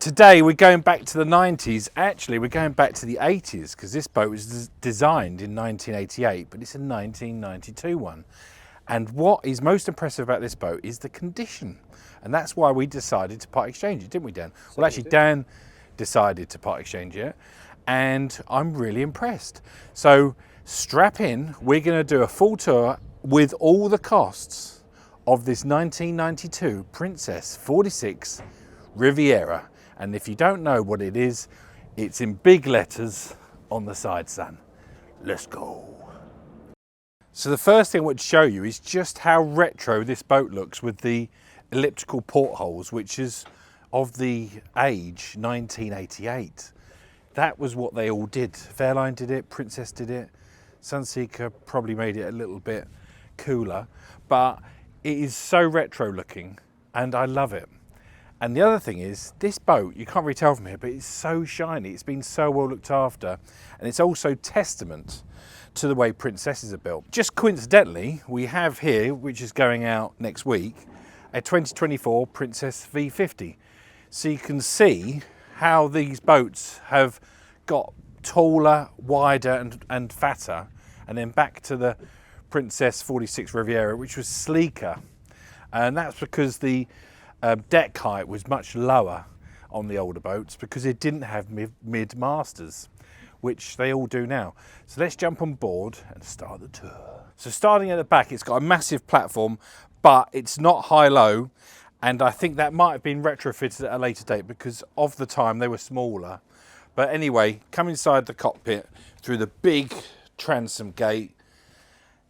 today we're going back to the 90s. Actually, we're going back to the 80s because this boat was designed in 1988, but it's a 1992 one. And what is most impressive about this boat is the condition. And that's why we decided to part exchange it, didn't we, Dan? Well, actually, Dan decided to part exchange it, and I'm really impressed. So strap in, we're going to do a full tour with all the costs of this 1992 Princess 46 Riviera. And if you don't know what it is, it's in big letters on the side, son. Let's go. So the first thing I want to show you is just how retro this boat looks with the elliptical portholes, which is of the age 1988. That was what they all did. Fairline did it, Princess did it, Sunseeker probably made it a little bit cooler, but it is so retro looking and I love it. And the other thing is, this boat, you can't really tell from here, but it's so shiny. It's been so well looked after. And it's also testament to the way Princesses are built. Just coincidentally, we have here, which is going out next week, a 2024 Princess V50. So you can see how these boats have got taller, wider and fatter. And then back to the Princess 46 Riviera, which was sleeker. And that's because the deck height was much lower on the older boats because it didn't have mid masters, which they all do now. So let's jump on board and start the tour. So starting at the back, it's got a massive platform, but it's not high-low, and I think that might have been retrofitted at a later date because of the time they were smaller. But anyway, come inside the cockpit through the big transom gate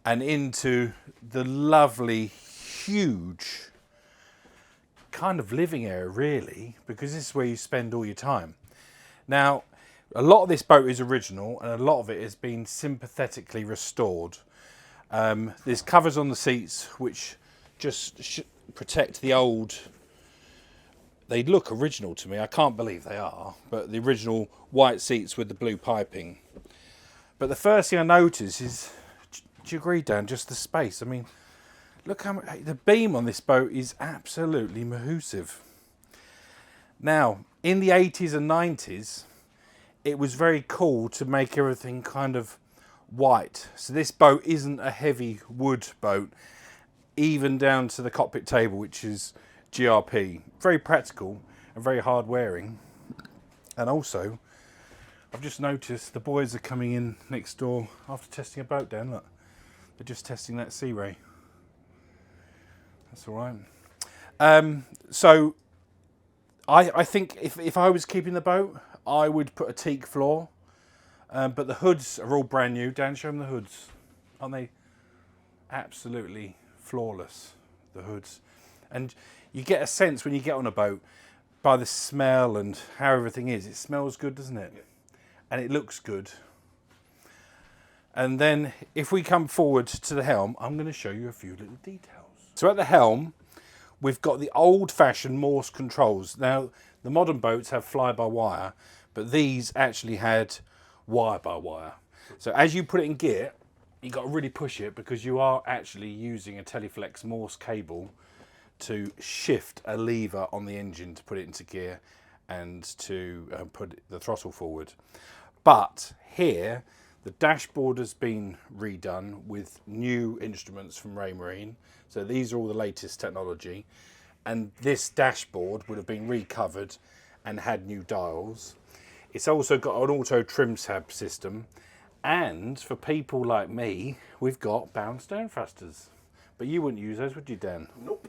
and into the lovely, huge kind of living area, really, because this is where you spend all your time. Now, a lot of this boat is original and a lot of it has been sympathetically restored. There's covers on the seats which just protect the old. They look original to me. I can't believe they are, but the original white seats with the blue piping. But the first thing I notice is, do you agree, Dan, just the space? I mean, look how much, the beam on this boat is absolutely massive. Now, in the 80s and 90s, it was very cool to make everything kind of white. So this boat isn't a heavy wood boat, even down to the cockpit table, which is GRP. Very practical and very hard wearing. And also, I've just noticed the boys are coming in next door after testing a boat, Dan. Look, they're just testing that Sea Ray. That's all right. So I think if I was keeping the boat, I would put a teak floor. But the hoods are all brand new. Dan, show them the hoods. Aren't they absolutely flawless, the hoods? And you get a sense when you get on a boat by the smell and how everything is. It smells good, doesn't it? Yeah. And it looks good. And then if we come forward to the helm, I'm going to show you a few little details. So at the helm, we've got the old-fashioned Morse controls. Now, the modern boats have fly-by-wire, but these actually had wire-by-wire. So as you put it in gear, you've got to really push it because you are actually using a Teleflex Morse cable to shift a lever on the engine to put it into gear and to put the throttle forward. But here, the dashboard has been redone with new instruments from Raymarine. So these are all the latest technology. And this dashboard would have been recovered and had new dials. It's also got an auto trim tab system. And for people like me, we've got bound stern thrusters. But you wouldn't use those, would you, Dan? Nope.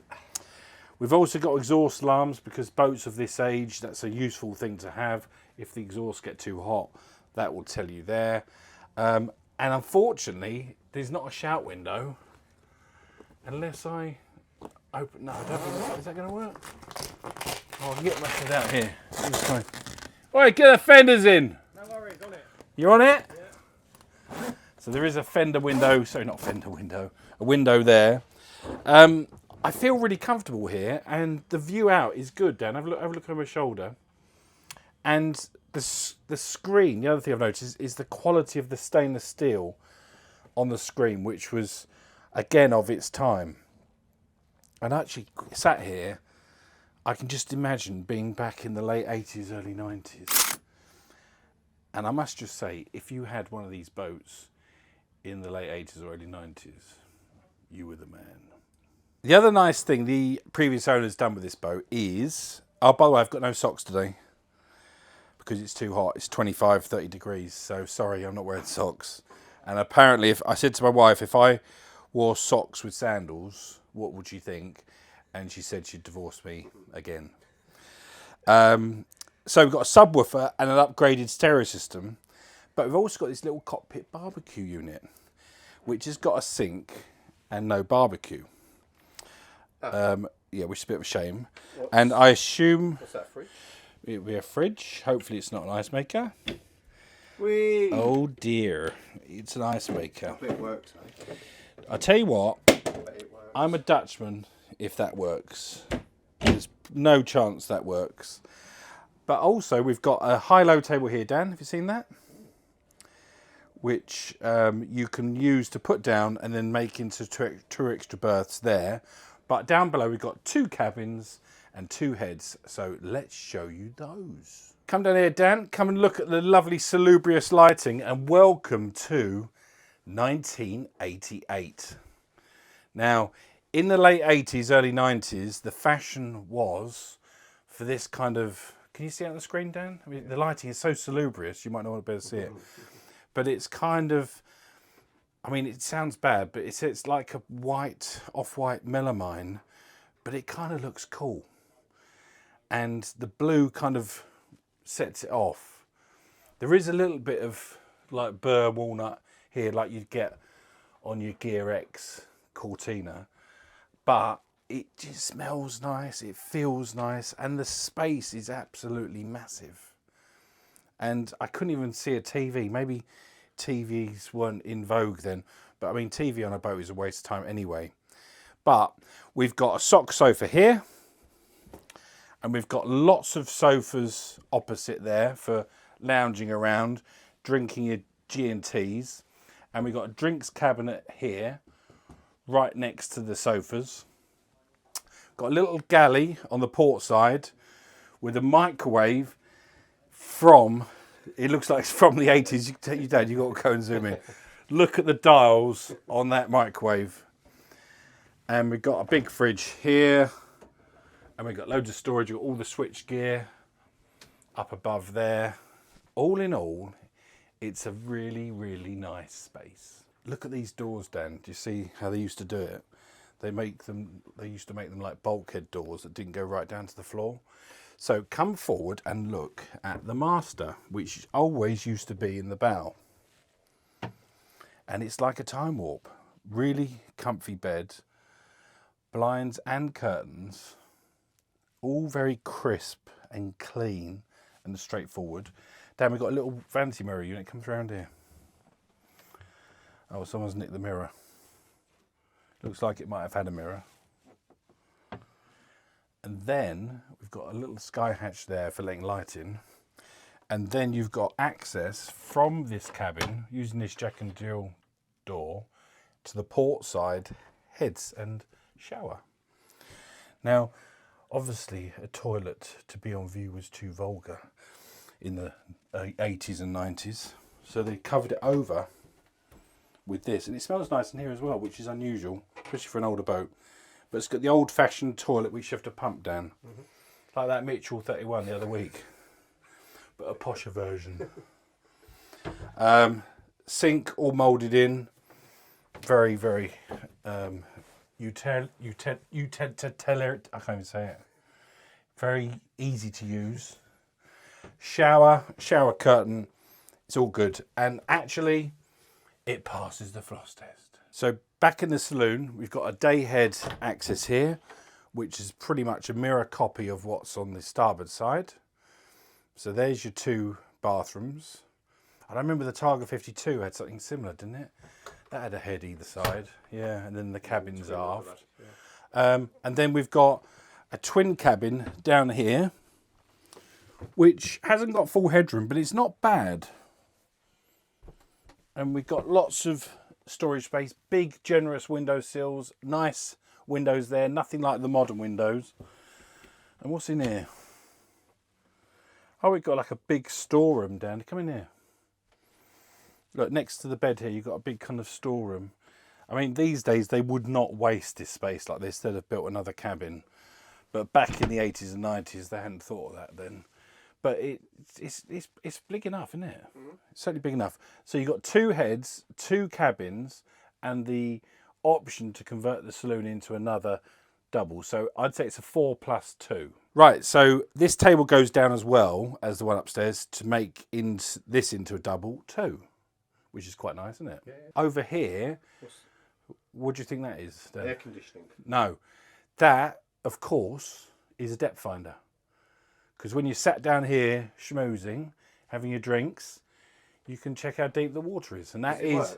We've also got exhaust alarms because boats of this age, that's a useful thing to have. If the exhausts get too hot, that will tell you there. And unfortunately, there's not a shout window unless I open. No, I don't think is that going to work? Oh, I can get my head out here. All right, get the fenders in. No worries, on it. You're on it? Yeah. So there is a fender window. Sorry, not fender window. A window there. I feel really comfortable here, and the view out is good. Dan, have a look over my shoulder, and the screen. The other thing I've noticed is the quality of the stainless steel on the screen, which was again of its time. And actually sat here, I can just imagine being back in the late 80s, early 90s. And I must just say, if you had one of these boats in the late 80s or early 90s, you were the man. The other nice thing the previous owner's done with this boat is... Oh, by the way, I've got no socks today because it's too hot. It's 25, 30 degrees. So sorry, I'm not wearing socks. And apparently, if I said to my wife, if I wore socks with sandals, what would you think? And she said she'd divorce me again. So we've got a subwoofer and an upgraded stereo system. But we've also got this little cockpit barbecue unit, which has got a sink and no barbecue. Yeah, which is a bit of a shame. And I assume... What's that, fridge? It'll be a fridge. Hopefully it's not an ice maker. Whee! Oh dear, it's an ice maker. It works, eh? I tell you what, It works. I'm a Dutchman if that works. There's no chance that works. But also we've got a high-low table here, Dan. Have you seen that? Which you can use to put down and then make into two extra berths there. But down below we've got 2 cabins and 2 heads. So let's show you those. Come down here, Dan. Come and look at the lovely salubrious lighting and welcome to 1988. Now, in the late 80s, early 90s, the fashion was for this kind of... Can you see it on the screen, Dan? I mean, the lighting is so salubrious, you might not want to be able to see it. But it's kind of... I mean, it sounds bad, but it's like a white, off-white melamine, but it kind of looks cool. And the blue kind of sets it off. There is a little bit of like burr walnut here, like you'd get on your Gear X Cortina, but it just smells nice, it feels nice, and the space is absolutely massive. And I couldn't even see a TV. Maybe TVs weren't in vogue then, but I mean, TV on a boat is a waste of time anyway. But we've got a sock sofa here, and we've got lots of sofas opposite there for lounging around, drinking your G&Ts. And we've got a drinks cabinet here, right next to the sofas. Got a little galley on the port side with a microwave from... It looks like it's from the 80s. Dad, you've got to go and zoom in. Look at the dials on that microwave. And we've got a big fridge here. And we've got loads of storage. We've got all the switch gear up above there. All in all, it's a really, really nice space. Look at these doors, Dan. Do you see how they used to do it? They used to make them like bulkhead doors that didn't go right down to the floor. So come forward and look at the master, which always used to be in the bow. And it's like a time warp. Really comfy bed, blinds and curtains, all very crisp and clean and straightforward. Dan, we've got a little vanity mirror unit. Comes around here. Oh, someone's nicked the mirror. Looks like it might have had a mirror. And then we've got a little sky hatch there for letting light in. And then you've got access from this cabin, using this Jack and Jill door, to the port side heads and shower. Now, obviously a toilet to be on view was too vulgar in the 80s and 90s. So they covered it over with this. And it smells nice in here as well, which is unusual, especially for an older boat. But it's got the old-fashioned toilet which you have to pump down. Like that Mitchell 31 the other week. But a posher version. Sink all moulded in. Very, very utilitarian. I can't even say it. Very easy to use. Shower curtain. It's all good. And actually, it passes the floss test. So back in the saloon, we've got a day head access here, which is pretty much a mirror copy of what's on the starboard side. So there's your 2 bathrooms. And I remember the Targa 52 had something similar, didn't it? That had a head either side. Yeah, and then the cabins aft. And then we've got a twin cabin down here, which hasn't got full headroom, but it's not bad. And we've got lots of storage space, big generous window sills, nice windows there, nothing like the modern windows. And what's in here? Oh, we've got like a big storeroom down. Come in here. Look, next to the bed here, you've got a big kind of storeroom. I mean, these days they would not waste this space like this. They'd have built another cabin. But back in the 80s and 90s, they hadn't thought of that then. But it's big enough, isn't it? Mm-hmm. It's certainly big enough. So you've got 2 heads, 2 cabins, and the option to convert the saloon into another double. So I'd say it's a 4+2. Right, so this table goes down as well as the one upstairs to make this into a double too, which is quite nice, isn't it? Yeah. Over here, what do you think that is? Air conditioning. No, that, of course, is a depth finder. Because when you sat down here schmoozing, having your drinks, you can check how deep the water is. And that is,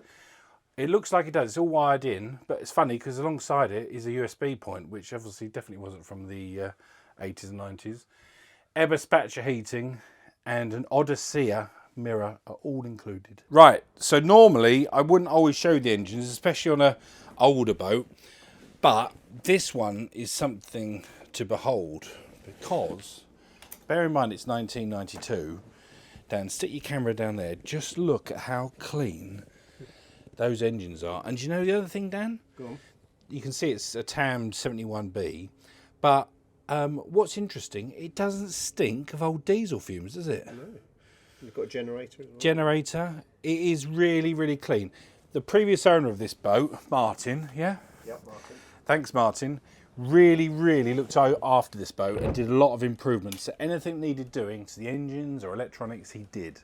it looks like it does. It's all wired in, but it's funny because alongside it is a USB point, which obviously definitely wasn't from the 80s and 90s. Ebba Spatcher heating and an Odyssea mirror are all included. Right, so normally I wouldn't always show the engines, especially on an older boat, but this one is something to behold because, bear in mind it's 1992, Dan, stick your camera down there, just look at how clean those engines are. And do you know the other thing, Dan? Go on. You can see it's a TAM 71B, but what's interesting, it doesn't stink of old diesel fumes, does it? No. You've got a generator as well. Generator. It is really, really clean. The previous owner of this boat, Martin, yeah? Yep, Martin. Thanks, Martin. Really, really looked after this boat and did a lot of improvements. So anything needed doing to the engines or electronics, he did.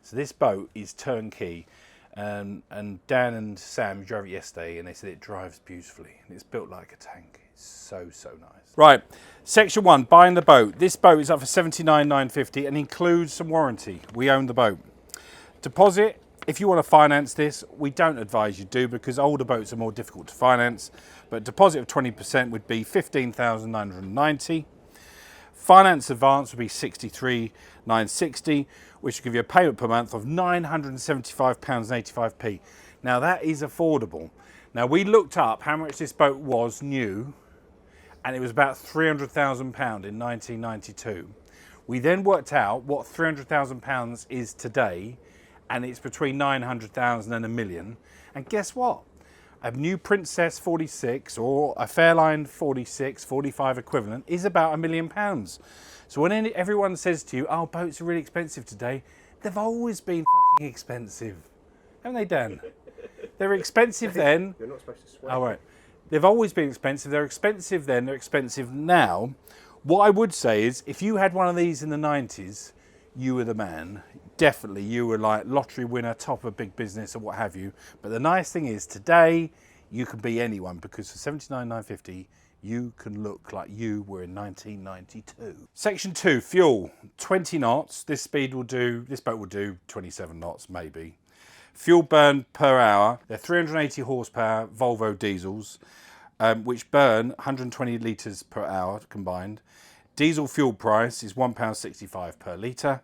So this boat is turnkey. And Dan and Sam drove it yesterday and they said it drives beautifully. And it's built like a tank. It's so, so nice. Right, section 1, buying the boat. This boat is up for $79,950 and includes some warranty. We own the boat. Deposit, if you want to finance this, we don't advise you do because older boats are more difficult to finance. But deposit of 20% would be $15,990. Finance advance would be $63,960, which will give you a payment per month of £975.85. Now that is affordable. Now we looked up how much this boat was new, and it was about £300,000 in 1992. We then worked out what £300,000 is today, and it's between 900,000 and £1 million. And guess what? A new Princess 46 or a Fairline 46, 45 equivalent is about £1 million. So when everyone says to you, oh, boats are really expensive today, they've always been fucking expensive. Haven't they, Dan? They were expensive then. You're not supposed to swear. Oh, right. They've always been expensive. They're expensive then, they're expensive now. What I would say is, if you had one of these in the 90s, you were the man. Definitely, you were like lottery winner, top of big business or what have you. But the nice thing is today, you can be anyone because for $79,950, you can look like you were in 1992. Section 2, fuel, 20 knots. This boat will do 27 knots maybe. Fuel burn per hour, they're 380 horsepower Volvo diesels, which burn 120 litres per hour combined. Diesel fuel price is £1.65 per litre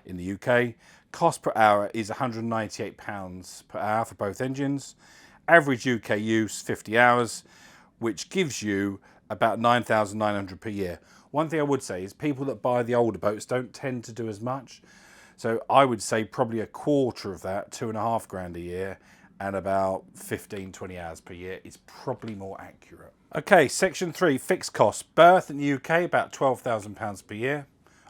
in the UK. Cost per hour is £198 per hour for both engines. Average UK use 50 hours, which gives you about $9,900 per year. One thing I would say is people that buy the older boats don't tend to do as much. So I would say probably a quarter of that, £2,500 a year, and about 15-20 hours per year is probably more accurate. Okay, section 3, fixed costs. Berth in the UK, about £12,000 per year.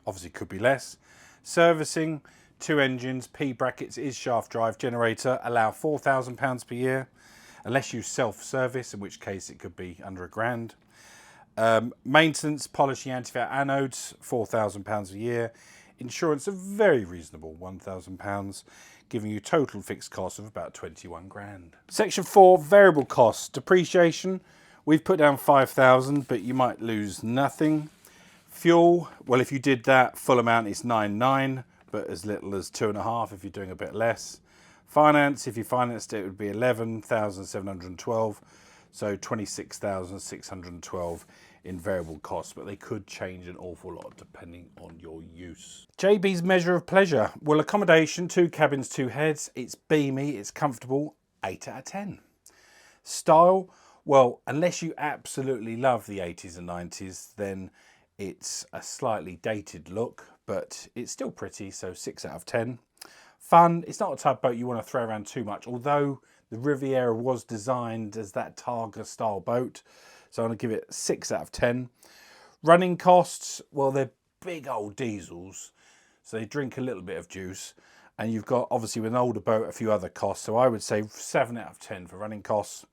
Obviously could be less. Servicing, 2 engines, P brackets is shaft drive generator, allow £4,000 per year, unless you self-service, in which case it could be under £1,000. Maintenance, polishing anti-fouler anodes, £4,000 a year. Insurance, a very reasonable £1,000, giving you total fixed cost of about 21 grand. Section 4, variable costs. Depreciation, we've put down 5,000, but you might lose nothing. Fuel, well, if you did that full amount, it's 9,900, but as little as 2.5 if you're doing a bit less. Finance, if you financed it, it would be 11,712, so 26,612 in variable costs, but they could change an awful lot depending on your use. JB's measure of pleasure. Well, accommodation, 2 cabins, 2 heads. It's beamy, it's comfortable, 8 out of 10. Style, well, unless you absolutely love the 80s and 90s, then It's a slightly dated look, but it's still pretty, so 6 out of 10. Fun, it's not a type of boat you want to throw around too much, although the Riviera was designed as that Targa style boat, so I'm going to give it 6 out of 10. Running costs, well, they're big old diesels, so they drink a little bit of juice, and you've got, obviously, with an older boat, a few other costs, so I would say 7 out of 10 for running costs.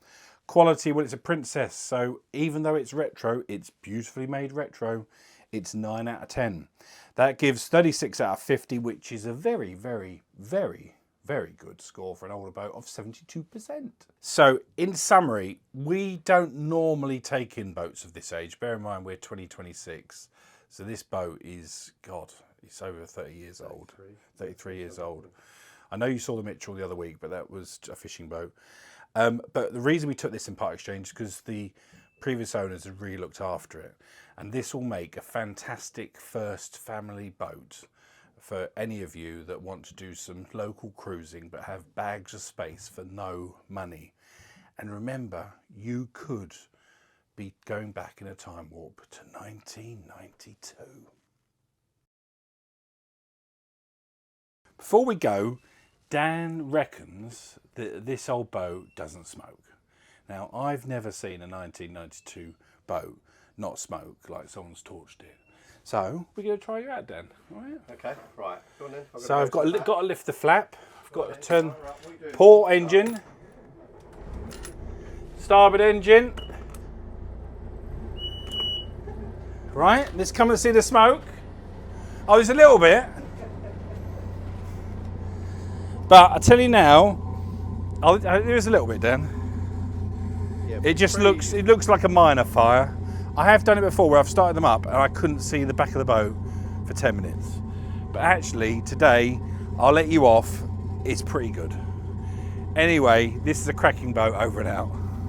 Quality, well, it's a Princess, so even though it's retro, it's beautifully made retro, it's 9 out of 10. That gives 36 out of 50, which is a very, very, very, very good score for an older boat of 72%. So, in summary, we don't normally take in boats of this age. Bear in mind, we're 2026, so this boat is, God, it's over 30 years old. 33 years old. I know you saw the Mitchell the other week, but that was a fishing boat. But the reason we took this in part exchange is because the previous owners had really looked after it, and this will make a fantastic first family boat for any of you that want to do some local cruising but have bags of space for no money. And remember, you could be going back in a time warp to 1992. Before we go, Dan reckons that this old boat doesn't smoke. Now, I've never seen a 1992 boat not smoke like someone's torched it. So, we're going to try you out, Dan. All right? Okay, right. Go on then. So, I've got to lift the flap. I've got to turn port engine, starboard engine. Right, let's come and see the smoke. Oh, there's a little bit. But I tell you now, there is a little bit, Dan. Yeah, It just looks like a minor fire. I have done it before where I've started them up and I couldn't see the back of the boat for 10 minutes. But actually, today, I'll let you off. It's pretty good. Anyway, this is a cracking boat, over and out.